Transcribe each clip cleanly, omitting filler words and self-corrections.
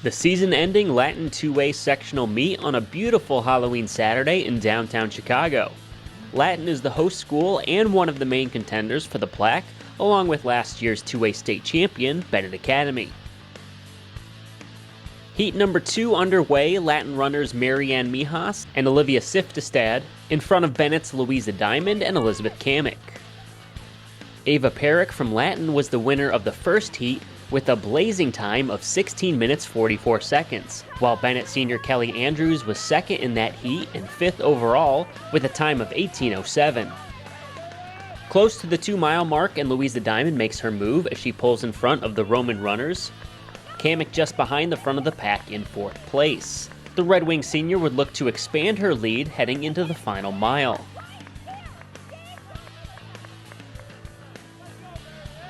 The season-ending Latin two-way sectional meet on a beautiful Halloween Saturday in downtown Chicago. Latin is the host school and one of the main contenders for the plaque, along with last year's two-way state champion, Benet Academy. Heat number 2 underway, Latin runners Marianne Mihas and Olivia Syftestad in front of Benet's Louisa Diamond and Elizabeth Camic. Ava Parekh from Latin was the winner of the first heat with a blazing time of 16 minutes 44 seconds, while Benet senior Kelly Andrews was second in that heat and 5th overall with a time of 18:07. Close to the 2-mile mark, and Louisa Diamond makes her move as she pulls in front of the Roman runners. Camic just behind the front of the pack in 4th place. The Redwing senior would look to expand her lead heading into the final mile.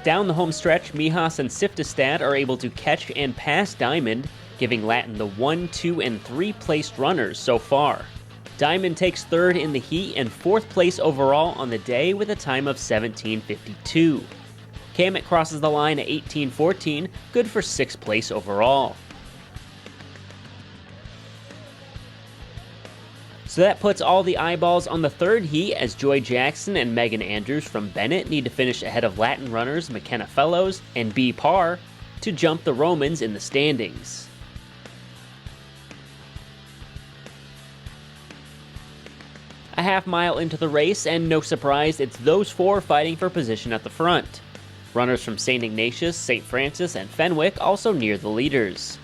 Down the home stretch, Mihas and Syftestad are able to catch and pass Diamond, giving Latin the 1, 2, and 3 placed runners so far. Diamond takes 3rd in the heat and 4th place overall on the day with a time of 17:52. Camic crosses the line at 18:14, good for 6th place overall. So that puts all the eyeballs on the 3rd heat as Joy Jackson and Megan Andrews from Benet need to finish ahead of Latin runners McKenna Fellows and B. Parr to jump the Romans in the standings. A half-mile into the race, and no surprise, it's those 4 fighting for position at the front. Runners from St. Ignatius, St. Francis, and Fenwick also near the leaders.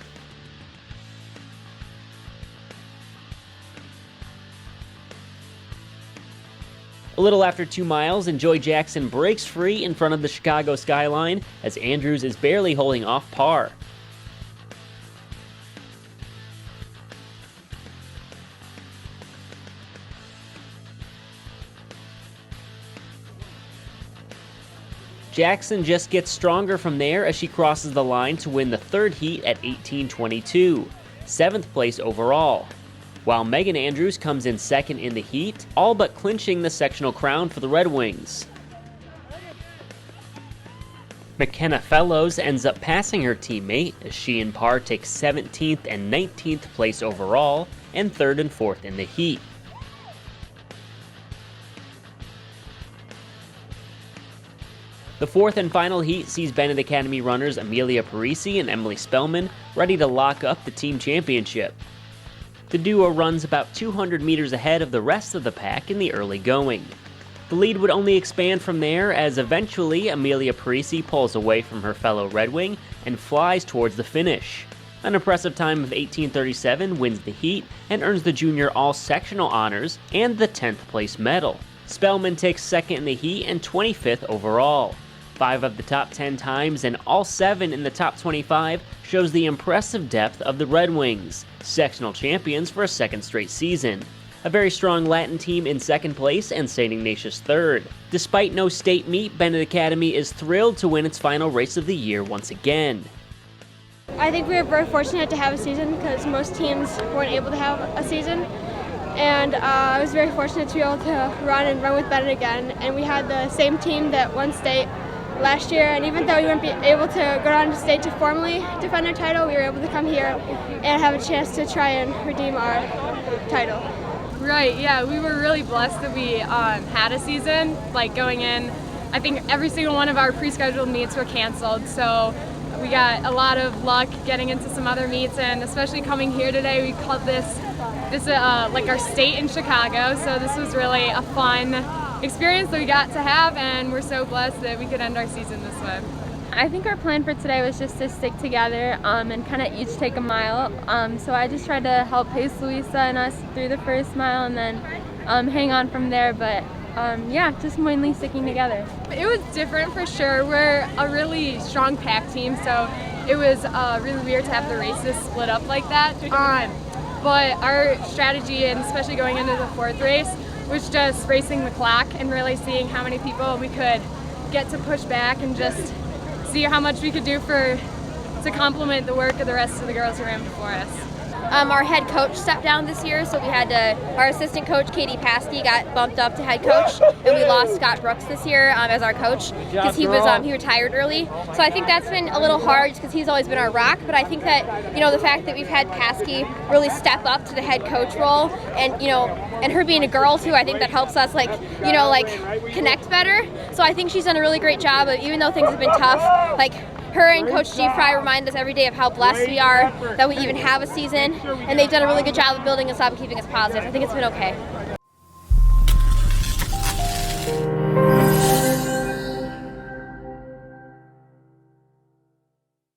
A little after 2 miles, and Joy Jackson breaks free in front of the Chicago skyline as Andrews is barely holding off Parr. Jackson just gets stronger from there as she crosses the line to win the 3rd heat at 18:22, 7th place overall, while Megan Andrews comes in 2nd in the heat, all but clinching the sectional crown for the Redwings. McKenna Fellows ends up passing her teammate as she and Parr take 17th and 19th place overall and 3rd and 4th in the heat. The 4th and final heat sees Benet Academy runners Ava Parekh and Emily Spellman ready to lock up the team championship. The duo runs about 200 meters ahead of the rest of the pack in the early going. The lead would only expand from there as eventually Ava Parekh pulls away from her fellow Redwing and flies towards the finish. An impressive time of 18:37 wins the heat and earns the junior all-sectional honors and the 10th place medal. Spellman takes 2nd in the heat and 25th overall. 5 of the top 10 times and all 7 in the top 25 shows the impressive depth of the Redwings, sectional champions for a 2nd straight season. A very strong Latin team in 2nd place and St. Ignatius 3rd. Despite no state meet, Benet Academy is thrilled to win its final race of the year once again. I think we were very fortunate to have a season because most teams weren't able to have a season. And I was very fortunate to be able to run with Benet again. And we had the same team that won state last year, and even though we weren't able to go down to state to formally defend our title, we were able to come here and have a chance to try and redeem our title. Right, yeah, we were really blessed that we had a season. Like going in, I think every single one of our pre-scheduled meets were canceled, so we got a lot of luck getting into some other meets, and especially coming here today, we called this like our state in Chicago, so this was really a fun experience that we got to have, and we're so blessed that we could end our season this way. I think our plan for today was just to stick together and kind of each take a mile. So I just tried to help pace Louisa and us through the first mile and then hang on from there. But yeah, just mainly sticking together. It was different for sure. We're a really strong pack team, so it was really weird to have the races split up like that. But our strategy, and especially going into the 4th race, was just racing the clock and really seeing how many people we could get to push back and just see how much we could do to complement the work of the rest of the girls who ran before us. our head coach stepped down this year, so we had our assistant coach, Katie Paskey, got bumped up to head coach, and we lost Scott Brooks this year as our coach because he retired early. So I think that's been a little hard just because he's always been our rock, but I think that, the fact that we've had Paskey really step up to the head coach role and her being a girl too, I think that helps us connect better. So I think she's done a really great job of, even though things have been tough, her and Coach G. Fry remind us every day of how blessed we are that we even have a season, and they've done a really good job of building us up and keeping us positive. I think it's been okay.